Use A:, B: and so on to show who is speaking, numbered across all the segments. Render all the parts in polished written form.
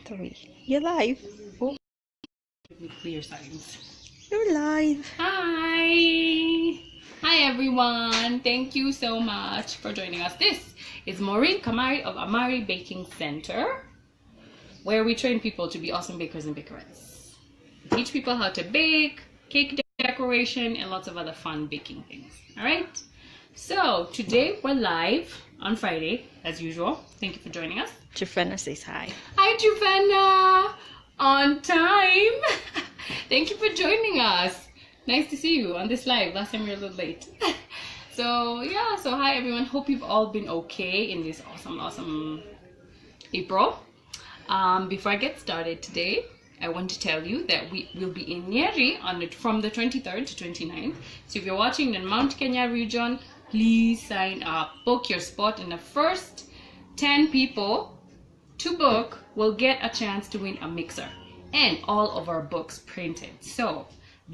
A: 3. You're live. Oh,
B: Clear signs.
A: you're live.
B: Hi. Hi everyone. Thank you so much for joining us. This is Maureen Kamari of Amari Baking Center, where we train people to be awesome bakers and bakerettes. We teach people how to bake, cake decoration, and lots of other fun baking things. All right. So today we're live on Friday, as usual. Thank you for joining us.
A: Jufena says hi.
B: Hi, Jufena. On time. Thank you for joining us. Nice to see you on this live. Last time you were a little late. So hi everyone. Hope you've all been okay in this awesome April. Before I get started today, I want to tell you that we will be in Nyeri from the 23rd to 29th. So if you're watching in the Mount Kenya region, please sign up. Book your spot, and the first 10 people to book will get a chance to win a mixer and all of our books printed. So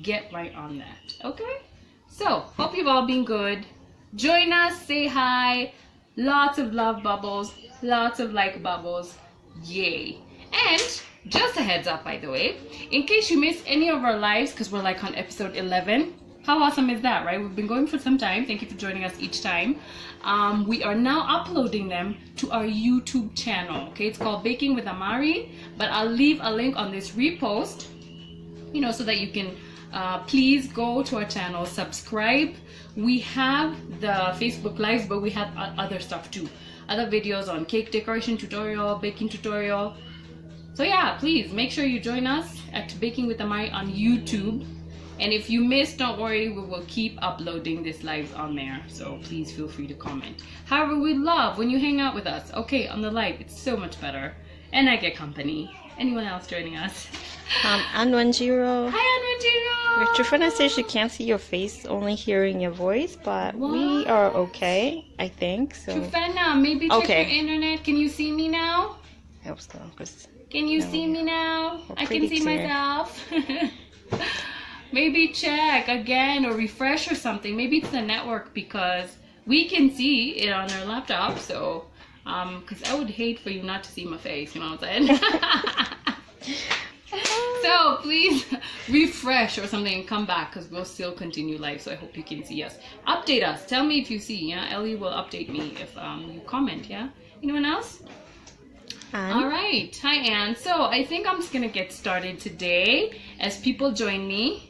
B: get right on that. Okay, so hope you've all been good. Join us, say hi, lots of love bubbles, lots of like bubbles, yay. And just a heads up, by the way, in case you missed any of our lives, because we're like on episode 11. How awesome is that, right? We've been going for some time. Thank you for joining us each time. We are now uploading them to our YouTube channel. Okay, it's called Baking with Amari, but I'll leave a link on this repost, so that you can please go to our channel, subscribe. We have the Facebook lives, but we have other stuff too, other videos on cake decoration tutorial, baking tutorial. So yeah, please make sure you join us at Baking with Amari on YouTube. And if you missed, don't worry, we will keep uploading this live on there. So please feel free to comment. However, we love when you hang out with us. Okay, on the live, it's so much better. And I get company. Anyone else joining us?
A: Anwanjiro.
B: Hi, Anwanjiro.
A: Jufena says she can't see your face, only hearing your voice, but we are okay, I think. So.
B: Jufena, maybe check your internet. Can you see me now?
A: I hope so.
B: Can you see me now? I can see myself. Maybe check again or refresh or something. Maybe it's the network, because we can see it on our laptop. So, because I would hate for you not to see my face, you know what I'm saying? So please refresh or something and come back, because we'll still continue live. So I hope you can see us. Update us. Tell me if you see. Yeah, Ellie will update me if you comment. Yeah. Anyone else? All right. Hi, Anne. So I think I'm just gonna get started today. As people join me,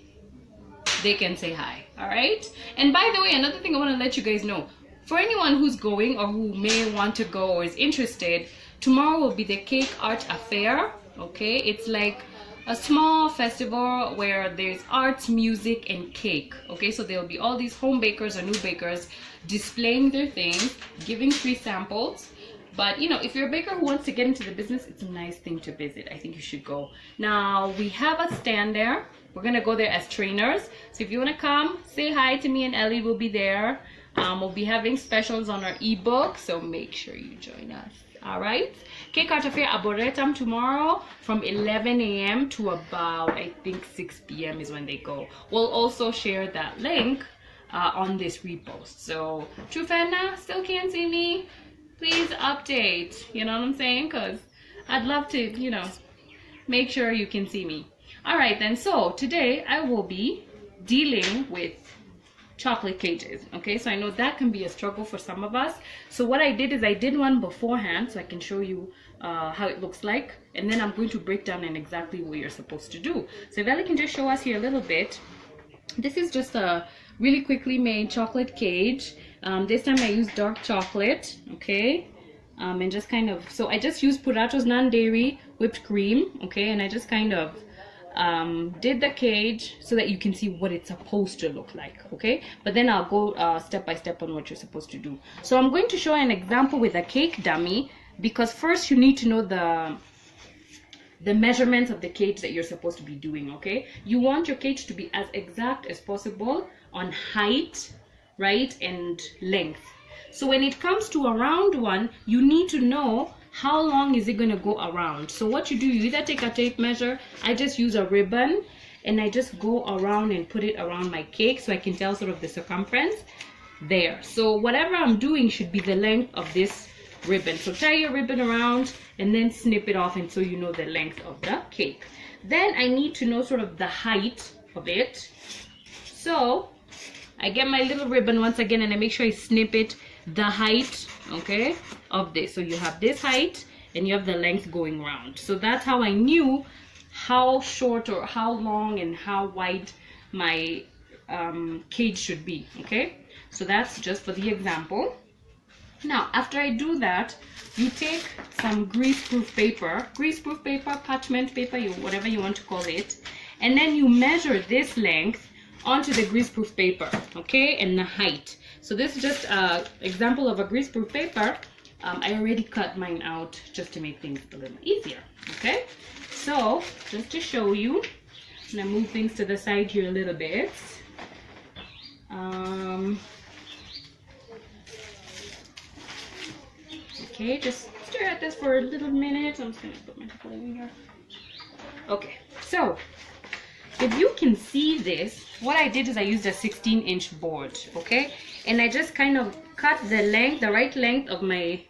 B: they can say hi. All right. And by the way, another thing I want to let you guys know, for anyone who's going or who may want to go or is interested, tomorrow will be the Cake Art Affair. Okay, it's like a small festival where there's arts, music, and cake. Okay, so there'll be all these home bakers or new bakers displaying their things, giving free samples. But if you're a baker who wants to get into the business, it's a nice thing to visit. I think you should go. Now we have a stand there. We're gonna go there as trainers. So if you wanna come, say hi to me and Ellie. Will be there. We'll be having specials on our ebook, so make sure you join us. All right. Cake Art Affair Arboretum tomorrow from 11 a.m. to about, I think, 6 p.m. is when they go. We'll also share that link on this repost. So Jufena, still can't see me? Please update. You know what I'm saying? Because I'd love to, make sure you can see me. All right then. So today I will be dealing with chocolate cages. Okay, so I know that can be a struggle for some of us. So what I did is I did one beforehand so I can show you how it looks like, and then I'm going to break down in exactly what you're supposed to do. So if Ellie can just show us here a little bit. This is just a really quickly made chocolate cage. This time I used dark chocolate. Okay, and just kind of, so I just used Puratos non-dairy whipped cream. Okay, and I just kind of did the cage so that you can see what it's supposed to look like. Okay, but then I'll go step by step on what you're supposed to do. So I'm going to show an example with a cake dummy, because first you need to know the measurements of the cage that you're supposed to be doing. Okay, you want your cage to be as exact as possible on height, right, and length. So when it comes to a round one, you need to know how long is it going to go around. So what you do, you either take a tape measure. I just use a ribbon and I just go around and put it around my cake so I can tell sort of the circumference there. So whatever I'm doing should be the length of this ribbon. So tie your ribbon around and then snip it off, and so you know the length of the cake. Then I need to know sort of the height of it. So I get my little ribbon once again, and I make sure I snip it the height, okay, of this. So you have this height and you have the length going round. So that's how I knew how short or how long and how wide my cage should be, okay? So that's just for the example. Now, after I do that, you take some greaseproof paper, parchment paper, whatever you want to call it, and then you measure this length onto the greaseproof paper, okay, and the height. So this is just an example of a greaseproof paper. I already cut mine out just to make things a little easier, okay? So, just to show you, I'm gonna move things to the side here a little bit. Okay, just stare at this for a little minute. I'm just gonna put my chocolate in here. Okay, so if you can see this, what I did is I used a 16-inch board, okay? And I just kind of cut the length, the right length of my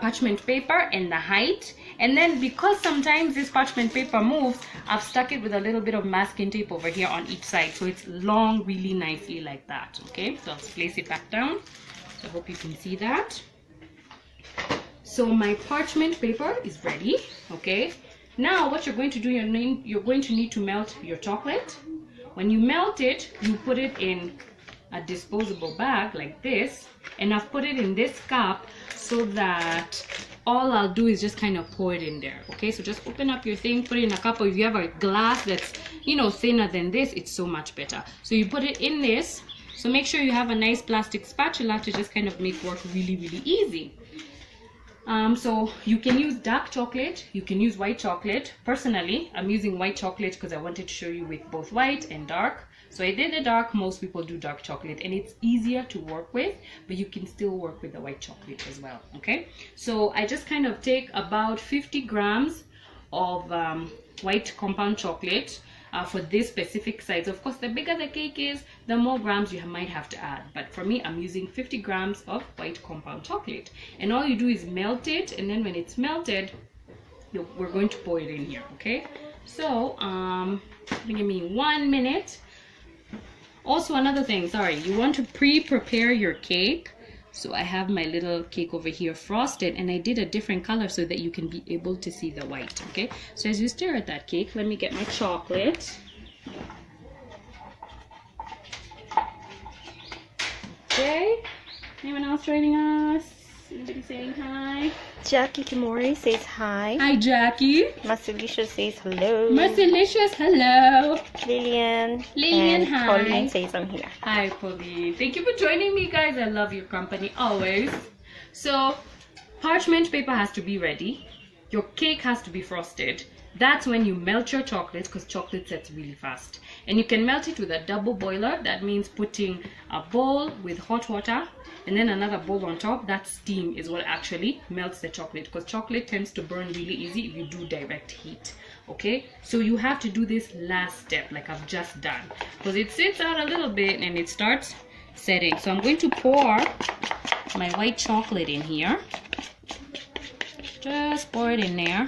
B: parchment paper and the height. And then because sometimes this parchment paper moves, I've stuck it with a little bit of masking tape over here on each side, so it's long really nicely like that, okay? So I'll place it back down. I hope you can see that. So my parchment paper is ready, okay? Now what you're going to do, you're going to need to melt your chocolate. When you melt it, you put it in a disposable bag like this, and I've put it in this cup so that all I'll do is just kind of pour it in there, okay? So just open up your thing, put it in a cup, or if you have a glass that's, you know, thinner than this, it's so much better. So you put it in this. So make sure you have a nice plastic spatula to just kind of make work really, really easy. So you can use dark chocolate, you can use white chocolate. Personally, I'm using white chocolate because I wanted to show you with both white and dark. So I did the dark. Most people do dark chocolate, and it's easier to work with, but you can still work with the white chocolate as well, okay? So I just kind of take about 50 grams of white compound chocolate for this specific size. Of course, the bigger the cake is, the more grams you might have to add, but for me, I'm using 50 grams of white compound chocolate, and all you do is melt it, and then when it's melted, we're going to pour it in here, okay? So give me 1 minute. Also, another thing, sorry, you want to pre-prepare your cake. So I have my little cake over here frosted, and I did a different color so that you can be able to see the white, okay? So as you stare at that cake, let me get my chocolate. Okay, anyone else joining us? Anybody saying hi?
A: Jackie Kimori says hi.
B: Hi, Jackie.
A: Marcelicious says hello.
B: Marcelicious, hello.
A: Lillian.
B: Lillian,
A: and
B: hi.
A: Pauline says I'm here.
B: Hi, Pauline. Thank you for joining me, guys. I love your company always. So, parchment paper has to be ready. Your cake has to be frosted. That's when you melt your chocolate, because chocolate sets really fast. And you can melt it with a double boiler. That means putting a bowl with hot water and then another bowl on top. That steam is what actually melts the chocolate, because chocolate tends to burn really easy if you do direct heat, okay? So you have to do this last step like I've just done, because it sits out a little bit and it starts setting. So I'm going to pour my white chocolate in here. Just pour it in there.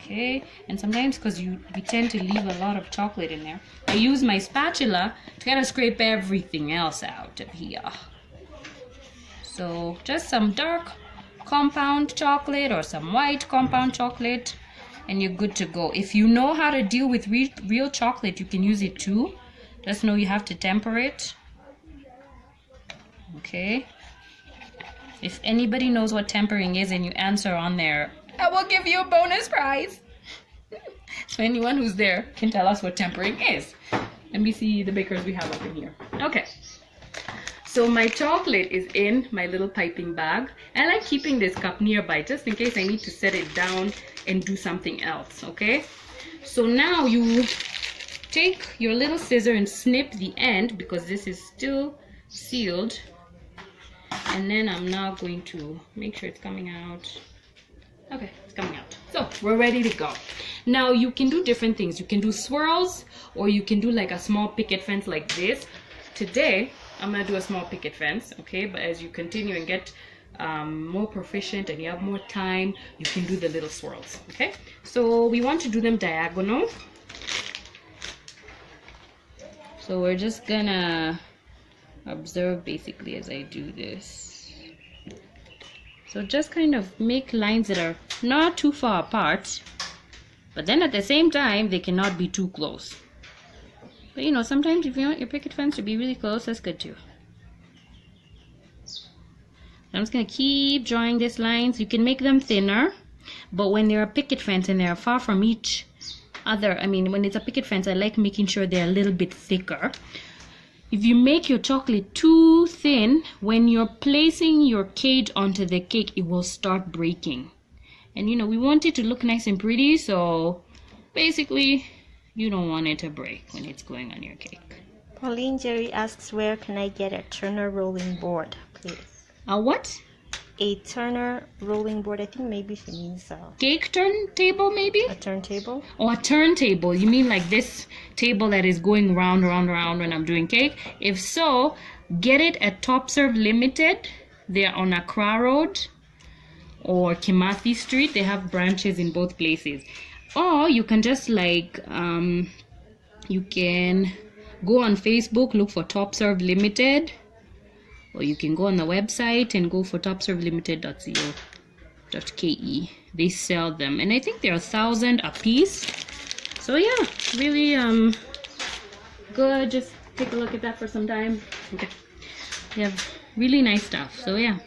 B: Okay, and sometimes because we tend to leave a lot of chocolate in there, I use my spatula to kind of scrape everything else out of here. So just some dark compound chocolate or some white compound chocolate, and you're good to go. If you know how to deal with real chocolate, you can use it too. Just know you have to temper it. Okay, if anybody knows what tempering is and you answer on there, I will give you a bonus prize. So anyone who's there can tell us what tempering is. Let me see the bakers we have up in here. Okay. So my chocolate is in my little piping bag. I like keeping this cup nearby just in case I need to set it down and do something else, okay? So now you take your little scissor and snip the end, because this is still sealed. And then I'm now going to make sure it's coming out. Okay, it's coming out. So we're ready to go. Now you can do different things. You can do swirls, or you can do like a small picket fence like this. Today I'm gonna do a small picket fence, okay? But as you continue and get more proficient and you have more time, you can do the little swirls. Okay, so we want to do them diagonal. So we're just gonna observe basically as I do this. So just kind of make lines that are not too far apart, but then at the same time they cannot be too close. But you know, sometimes if you want your picket fence to be really close, that's good too. I'm just going to keep drawing these lines. You can make them thinner, but when they're a picket fence and they're far from each other, I mean, when it's a picket fence, I like making sure they're a little bit thicker. If you make your chocolate too thin, when you're placing your cage onto the cake, it will start breaking. And you know, we want it to look nice and pretty, so basically, you don't want it to break when it's going on your cake.
A: Pauline Jerry asks, where can I get a Turner rolling board, please?
B: A what?
A: A Turner rolling board. I think maybe she means
B: cake turntable, maybe?
A: a turntable.
B: Oh, a turntable. You mean like this table that is going round when I'm doing cake? If so, get it at Top Serve Limited. They're on Accra Road or Kimathi Street. They have branches in both places. Or you can just like you can go on Facebook, look for Top Serve Limited, or you can go on the website and go for topservelimited.co.ke. They sell them, and I think they're 1,000 a piece. So yeah, really good. Just take a look at that for some time. Okay, they have really nice stuff. So yeah.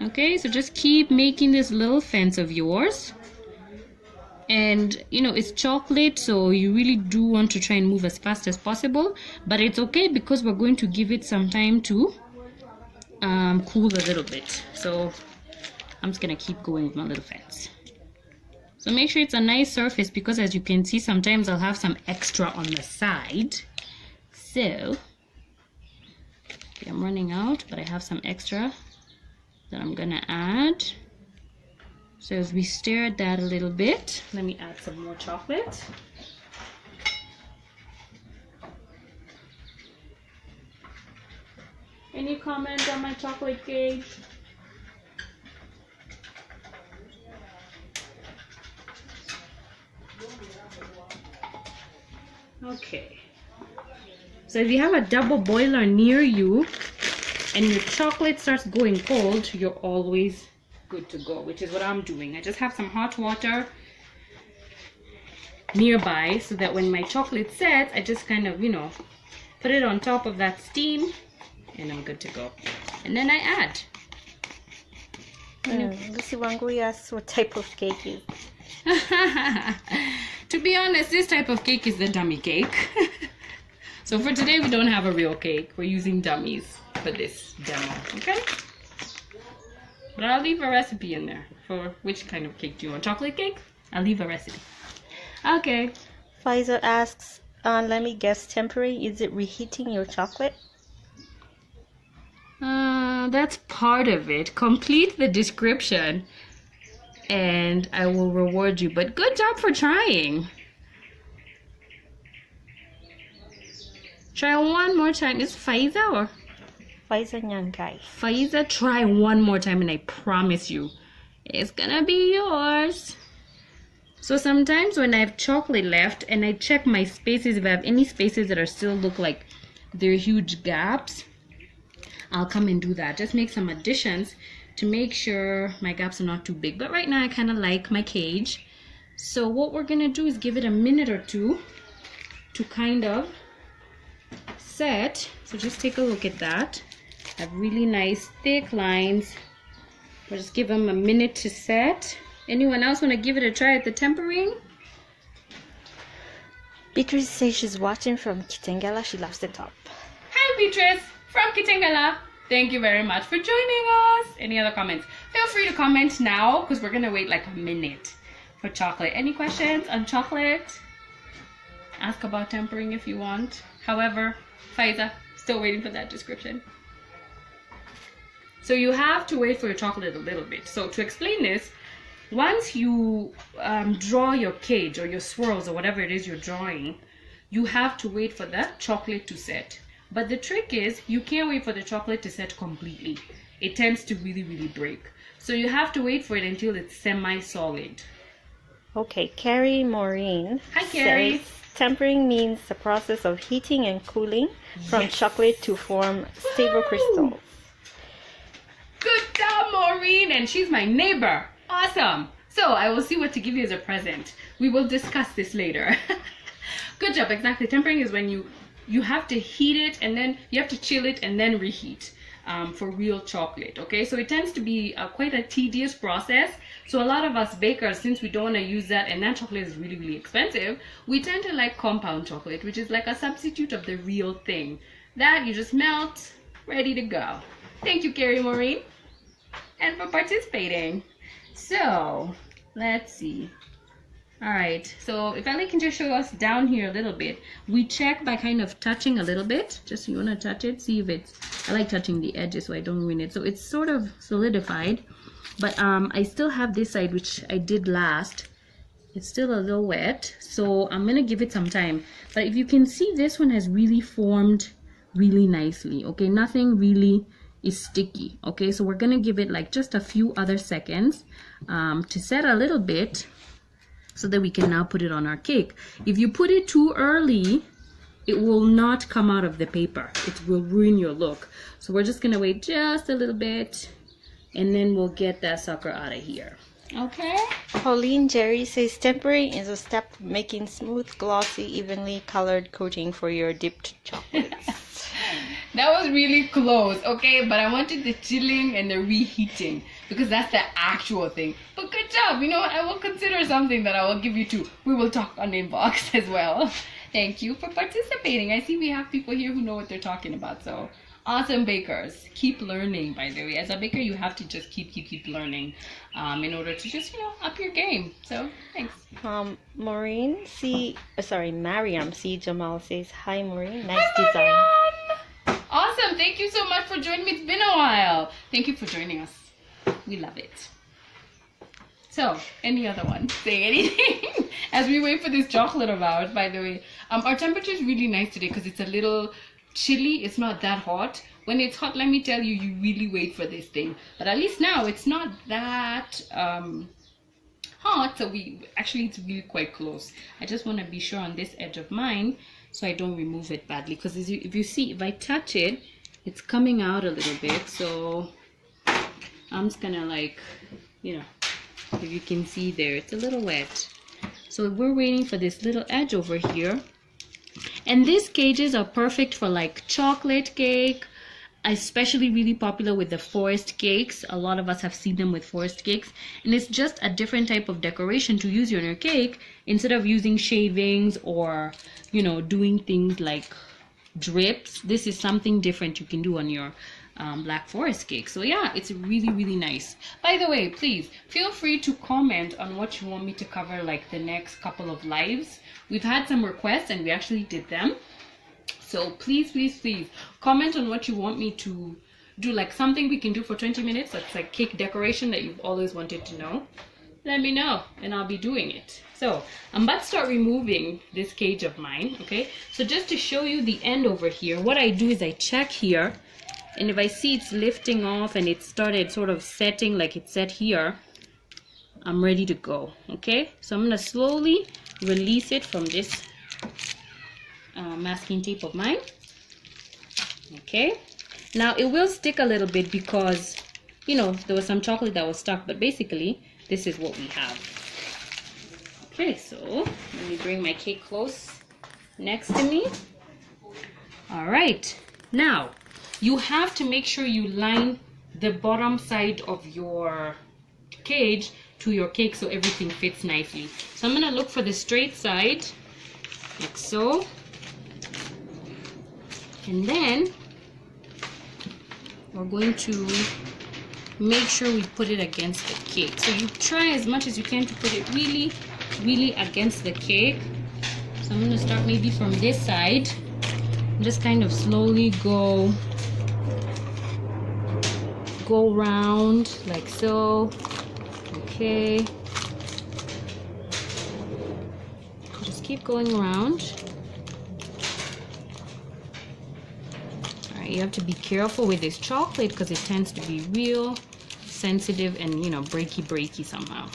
B: Okay, so just keep making this little fence of yours. And you know, it's chocolate, so you really do want to try and move as fast as possible, but it's okay because we're going to give it some time to cool a little bit. So I'm just gonna keep going with my little fence. So make sure it's a nice surface, because as you can see, sometimes I'll have some extra on the side. So okay, I'm running out, but I have some extra that I'm gonna add. So as we stir at that a little bit, let me add some more chocolate. Any comment on my chocolate cake? Okay. So if you have a double boiler near you and your chocolate starts going cold, you're always good to go, which is what I'm doing. I just have some hot water nearby so that when my chocolate sets, I just kind of, you know, put it on top of that steam and I'm good to go. And then I add.
A: Lucy Wangui asks what type of cake is.
B: To be honest, this type of cake is the dummy cake. So for today, we don't have a real cake. We're using dummies for this demo, okay? But I'll leave a recipe in there for which kind of cake do you want. Chocolate cake? I'll leave a recipe. Okay.
A: Pfizer asks, let me guess, tempering, is it reheating your chocolate?
B: That's part of it. Complete the description and I will reward you. But good job for trying. Try one more time. Is Pfizer or?
A: Pfizer Nyangai.
B: Pfizer, try one more time and I promise you, it's gonna be yours. So sometimes when I have chocolate left and I check my spaces, if I have any spaces that are still look like they're huge gaps, I'll come and do that. Just make some additions to make sure my gaps are not too big. But right now I kind of like my cage. So what we're gonna do is give it a minute or two to kind of set. So just take a look at that. Have really nice thick lines. We'll just give them a minute to set. Anyone else want to give it a try at the tempering?
A: Beatrice says she's watching from Kitengela. She loves the top.
B: Hi Beatrice from Kitengela. Thank you very much for joining us. Any other comments? Feel free to comment now because we're gonna wait like a minute for chocolate. Any questions on chocolate? Ask about tempering if you want. However, Faiza, still waiting for that description. So you have to wait for your chocolate a little bit. So to explain this, once you draw your cage or your swirls or whatever it is you're drawing, you have to wait for that chocolate to set. But the trick is you can't wait for the chocolate to set completely. It tends to really break. So you have to wait for it until it's semi-solid.
A: Okay, Carrie Maureen.
B: Hi, Carrie.
A: Says, tempering means the process of heating and cooling from chocolate to form stable crystals.
B: Good job, Maureen. And she's my neighbor. Awesome. So I will see what to give you as a present. We will discuss this later. Good job. Exactly. Tempering is when you have to heat it and then you have to chill it and then reheat. For real chocolate. Okay, so it tends to be quite a tedious process. So a lot of us bakers, since we don't want to use that, and that chocolate is really expensive, we tend to like compound chocolate, which is like a substitute of the real thing that you just melt, ready to go. Thank you, Carrie Maureen, and for participating. So let's see. All right, so if Ellie can just show us down here a little bit, we check by kind of touching a little bit. Just you want to touch it, see if it's, I like touching the edges so I don't ruin it. So it's sort of solidified, but I still have this side, which I did last. It's still a little wet, so I'm gonna give it some time. But if you can see, this one has really formed really nicely. Okay, nothing really is sticky. Okay, so we're gonna give it like just a few other seconds to set a little bit, so that we can now put it on our cake. If you put it too early, it will not come out of the paper. It will ruin your look. So we're just gonna wait just a little bit and then we'll get that sucker out of here. Okay?
A: Pauline Jerry says tempering is a step of making smooth, glossy, evenly colored coating for your dipped chocolates.
B: That was really close, okay? But I wanted the chilling and the reheating because that's the actual thing. But good job. You know what? I will consider something that I will give you too. We will talk on inbox as well. Thank you for participating. I see we have people here who know what they're talking about. So awesome bakers. Keep learning, by the way. As a baker, you have to just keep learning in order to just, up your game. So thanks.
A: Maureen Mariam C. Jamal says, hi Maureen, nice
B: Hi,
A: design.
B: Mariam. Awesome. Thank you so much for joining me. It's been a while. Thank you for joining us. We love it. So, any other one? Say anything. As we wait for this chocolate of ours, by the way, our temperature is really nice today because it's a little chilly. It's not that hot. When it's hot, let me tell you, you really wait for this thing. But at least now it's not that hot, so it's really quite close. I just want to be sure on this edge of mine so I don't remove it badly, because if you see, if I touch it, it's coming out a little bit. So I'm just gonna if you can see there, it's a little wet. So we're waiting for this little edge over here. And these cages are perfect for like chocolate cake, especially really popular with the forest cakes. A lot of us have seen them with forest cakes, and it's just a different type of decoration to use on your cake instead of using shavings or doing things like drips. This is something different you can do on your Black Forest cake. So yeah, it's really nice. By the way, please feel free to comment on what you want me to cover like the next couple of lives. We've had some requests and we actually did them. So please comment on what you want me to do, like something we can do for 20 minutes that's like cake decoration that you've always wanted to know. Let me know and I'll be doing it. So I'm about to start removing this cage of mine. Okay, so just to show you the end over here, what I do is I check here, and if I see it's lifting off and it started sort of setting like it's set here, I'm ready to go. Okay, so I'm gonna slowly release it from this masking tape of mine. Okay, now it will stick a little bit because there was some chocolate that was stuck, but basically this is what we have. Okay, so let me bring my cake close next to me. All right, now you have to make sure you line the bottom side of your cage to your cake so everything fits nicely. So I'm gonna look for the straight side, like so. And then we're going to make sure we put it against the cake. So you try as much as you can to put it really against the cake. So I'm gonna start maybe from this side and just kind of slowly go round like so. Okay, just keep going around. You have to be careful with this chocolate because it tends to be real sensitive and, you know, breaky somehow.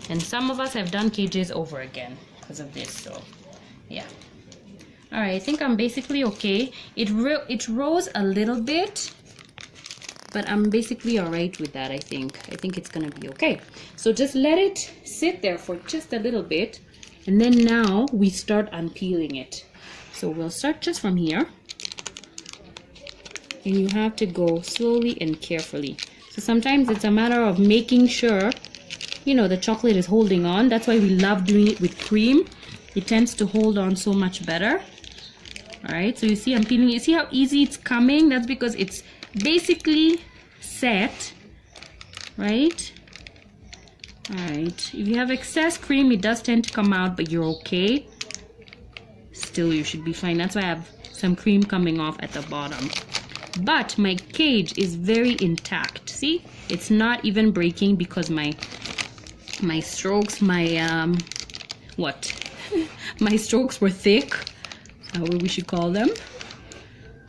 B: And some of us have done cages over again because of this, so yeah. All right, I think I'm basically okay. It rose a little bit, but I'm basically all right with that. I think it's gonna be okay. So just let it sit there for just a little bit, and then now we start unpeeling it. So we'll start just from here, and you have to go slowly and carefully. So sometimes it's a matter of making sure, you know, the chocolate is holding on. That's why we love doing it with cream. It tends to hold on so much better. All right, so you see I'm peeling. You see how easy it's coming? That's because it's basically set, right? All right, if you have excess cream, it does tend to come out, but you're okay. Still, you should be fine. That's why I have some cream coming off at the bottom. But my cage is very intact. See, it's not even breaking because my strokes, my strokes were thick. What we should call them.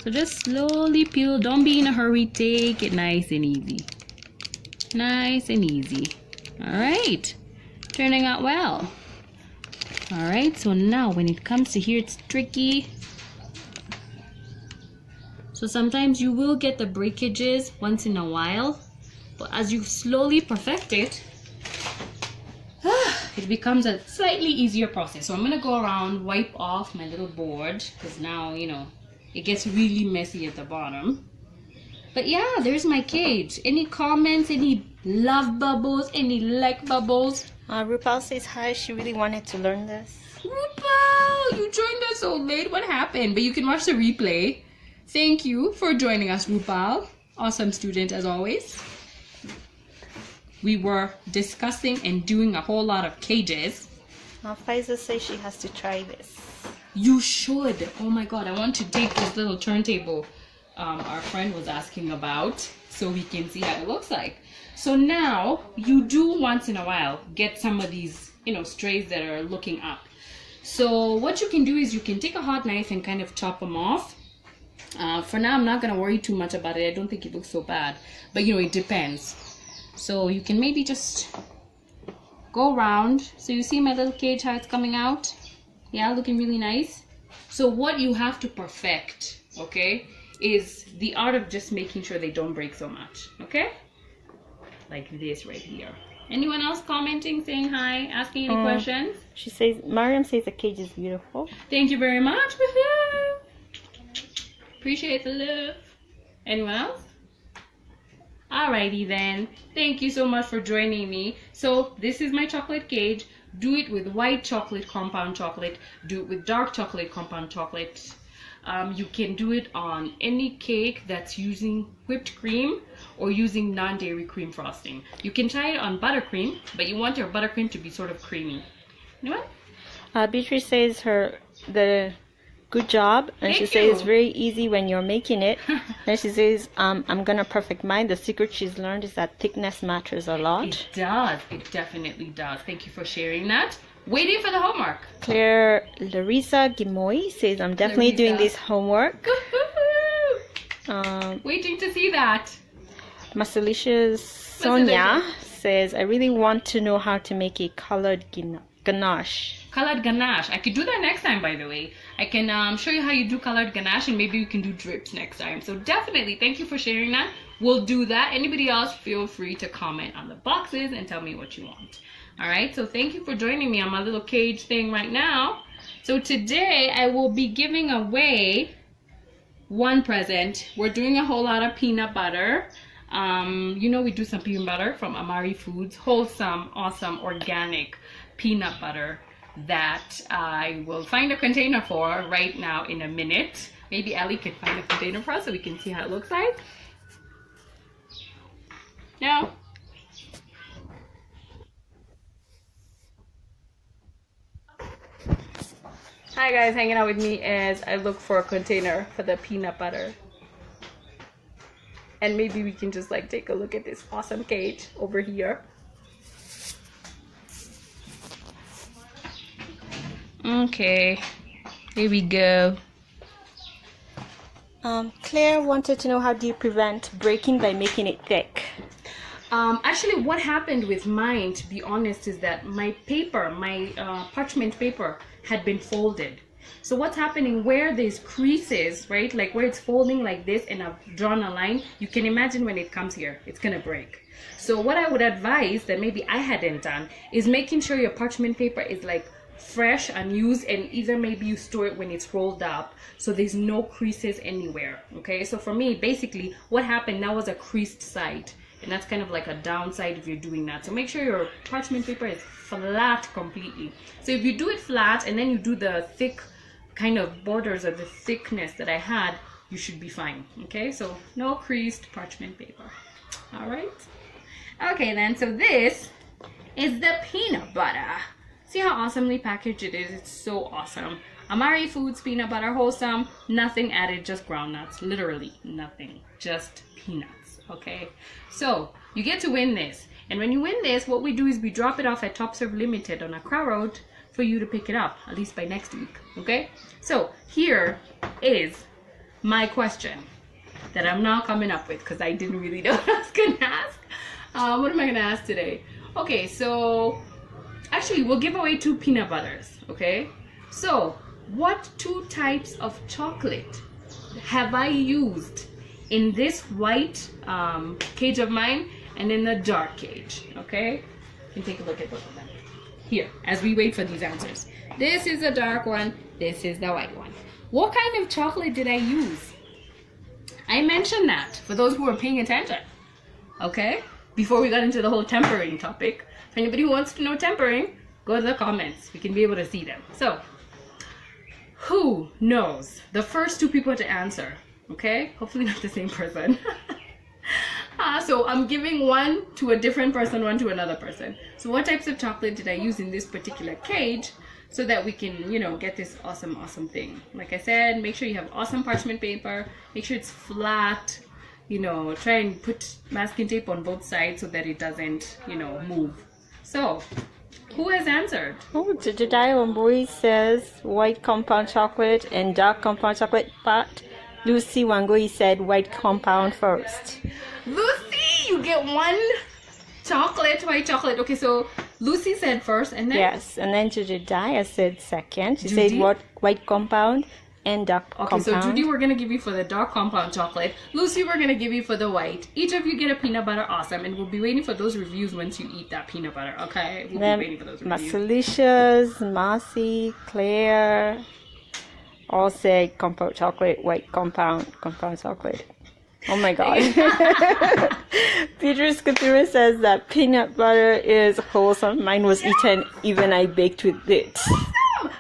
B: So just slowly peel. Don't be in a hurry. Take it nice and easy. Nice and easy. All right, turning out well. All right, so now when it comes to here, it's tricky. So sometimes you will get the breakages once in a while, but as you slowly perfect it, it becomes a slightly easier process. So I'm gonna go around, wipe off my little board, because now, you know, it gets really messy at the bottom. But yeah, there's my cage. Any comments, any love bubbles, any like bubbles?
A: Rupal says hi. She really wanted to learn this.
B: Rupal, you joined us so late. What happened? But you can watch the replay. Thank you for joining us, Rupal. Awesome student as always. We were discussing and doing a whole lot of cages.
A: Faiza says she has to try this.
B: You should. Oh my god, I want to take this little turntable our friend was asking about so we can see how it looks like. So now you do once in a while get some of these, you know, strays that are looking up. So what you can do is you can take a hot knife and kind of chop them off. For now, I'm not going to worry too much about it. I don't think it looks so bad. But, you know, it depends. So you can maybe just go around. So you see my little cage, how it's coming out? Yeah, looking really nice. So what you have to perfect, okay, is the art of just making sure they don't break so much, okay? Like this right here. Anyone else commenting, saying hi, asking any questions?
A: She says, Mariam says the cage is beautiful.
B: Thank you very much. Woohoo! Appreciate the love. Anyone else? Alrighty then. Thank you so much for joining me. So this is my chocolate cage. Do it with white chocolate, compound chocolate. Do it with dark chocolate, compound chocolate. You can do it on any cake that's using whipped cream or using non-dairy cream frosting. You can try it on buttercream, but you want your buttercream to be sort of creamy. Anyone?
A: Beatrice says good job, and she says it's very easy when you're making it. And she says, I'm gonna perfect mine. The secret she's learned is that thickness matters a lot.
B: It does. It definitely does. Thank you for sharing that. Waiting for the homework.
A: Claire Larissa Gimoy says, I'm definitely doing this homework.
B: Waiting to see that.
A: Masalicious Sonia says, I really want to know how to make a colored ganache.
B: Colored ganache. I could do that next time, by the way. I can show you how you do colored ganache, and maybe you can do drips next time. So definitely, thank you for sharing that. We'll do that. Anybody else, feel free to comment on the boxes and tell me what you want. All right, so thank you for joining me on my little cage thing right now. So today I will be giving away one present. We're doing a whole lot of peanut butter. You know, we do some peanut butter from Amari Foods, wholesome, awesome, organic peanut butter that I will find a container for right now in a minute. Maybe Ellie can find a container for us so we can see how it looks like. No. Hi guys, hanging out with me as I look for a container for the peanut butter. And maybe we can just like take a look at this awesome cage over here. Okay, here we go.
A: Claire wanted to know, how do you prevent breaking by making it thick?
B: Actually, what happened with mine, to be honest, is that my paper, my parchment paper, had been folded. So what's happening, where there's creases, right, like where it's folding like this and I've drawn a line, you can imagine when it comes here, it's gonna break. So what I would advise that maybe I hadn't done is making sure your parchment paper is like fresh and used, and either maybe you store it when it's rolled up so there's no creases anywhere. Okay, so for me, basically what happened now was a creased side, and that's kind of like a downside if you're doing that. So make sure your parchment paper is flat completely. So if you do it flat and then you do the thick kind of borders or the thickness that I had, you should be fine. Okay, so no creased parchment paper. All right, okay then, so this is the peanut butter. See how awesomely packaged it is? It's so awesome. Amari Foods peanut butter, wholesome, nothing added, just groundnuts, literally nothing, just peanuts. Okay, so you get to win this, and when you win this, what we do is we drop it off at Top Serve Limited on Accra Road for you to pick it up, at least by next week. Okay, so here is my question that I'm now coming up with, because I didn't really know what I was gonna ask. What am I gonna ask today? Okay, so actually we'll give away 2 peanut butters. Okay, so what 2 types of chocolate have I used in this white cage of mine and in the dark cage? Okay, you can take a look at both of them here as we wait for these answers. This is the dark one, this is the white one. What kind of chocolate did I use? I mentioned that for those who are paying attention. Okay, before we got into the whole tempering topic. If anybody who wants to know tempering, go to the comments, we can be able to see them. So who knows? The first 2 people to answer. Okay, hopefully not the same person. So I'm giving one to a different person, one to another person. So what types of chocolate did I use in this particular cage, so that we can, you know, get this awesome thing. Like I said, make sure you have awesome parchment paper, make sure it's flat, you know, try and put masking tape on both sides so that it doesn't, you know, move. So who has answered?
A: Oh, Jedediah Wambui says white compound chocolate and dark compound chocolate, but Lucy Wangui said white compound first.
B: Lucy, you get 1 chocolate, white chocolate. Okay, so Lucy said first, and then?
A: Yes, and then Jedediah said second. She
B: Judy?
A: said what, white compound and dark compound.
B: Okay, so Judy, we're going to give you for the dark compound chocolate. Lucy, we're going to give you for the white. Each of you get a peanut butter, awesome. And we'll be waiting for those reviews once you eat that peanut butter, okay? We'll be waiting for those reviews.
A: Marcelicious, Marcy, Claire, all said compound chocolate, white compound chocolate. Oh my god. Peter Scapira says that peanut butter is wholesome. Mine was eaten, even I baked with it.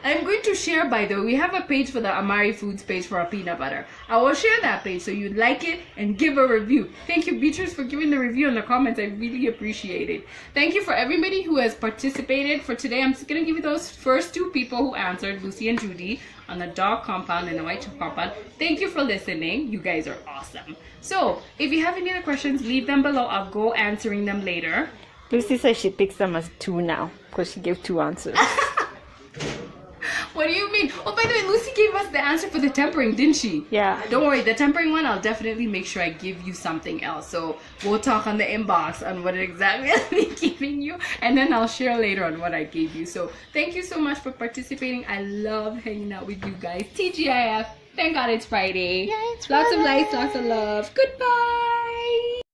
B: I'm going to share, by the way, we have a page for the Amari Foods page for our peanut butter. I will share that page so you'd like it and give a review. Thank you, Beatrice, for giving the review in the comments. I really appreciate it. Thank you for everybody who has participated. For today, I'm just going to give you those first 2 people who answered, Lucy and Judy, on the dark compound and the white compound. Thank you for listening. You guys are awesome. So, if you have any other questions, leave them below. I'll go answering them later.
A: Lucy says she picks them as 2 now because she gave 2 answers.
B: What do you mean? Oh, by the way, Lucy gave us the answer for the tempering, didn't she?
A: Yeah.
B: Don't worry, the tempering one, I'll definitely make sure I give you something else. So we'll talk on the inbox on what exactly I'll be giving you, and then I'll share later on what I gave you. So thank you so much for participating. I love hanging out with you guys. TGIF. Thank God it's Friday.
A: Yeah, it's
B: Lots
A: Friday.
B: of lights, lots of love. Goodbye.